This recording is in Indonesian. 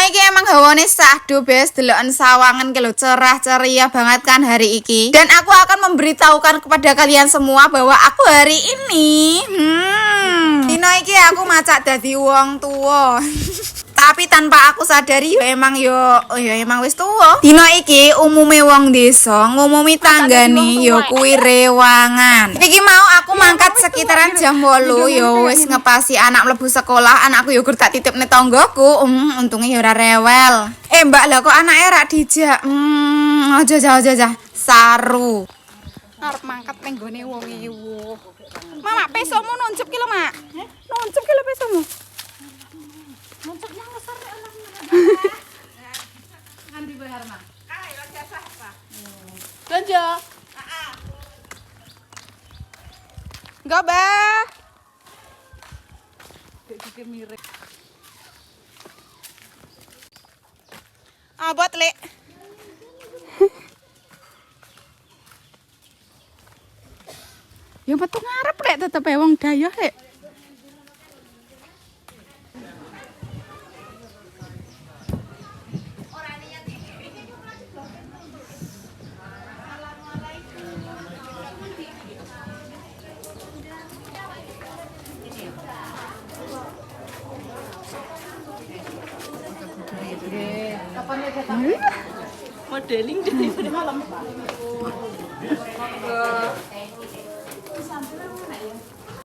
iki emang hawane sahdu bes deloken sawangan ki lho, cerah ceria banget kan hari iki. Dan aku akan memberitahukan kepada kalian semua bahwa aku hari ini dino iki aku macak dadi wong tua. Tapi tanpa aku sadari yo emang wis tuwa. Dino iki umume wong desa ngumumi tanggane yo kuwi rewangan. Iki mau aku mangkat sekitaran jam 8 yo wis ngepasi anak mlebu sekolah, anakku yo gur tak titipne tanggoku. Untunge yo ora rewel. Mbak lah kok anake rak dijak. Aja saru. Arep mangkat ning gone wong ewu. Mama pesomu nunjuk ki lho, Mak. Nunjuk ki lho pesomu. Nunjuknya ngesar anak. Nganti bayar, Mak. Ayo jasa apa? Belanja. Enggak, Bah. Dek mirip. Buat Lek. Ya metu ngarep Lek tetep wong dayah Lek. Modeling dari malam.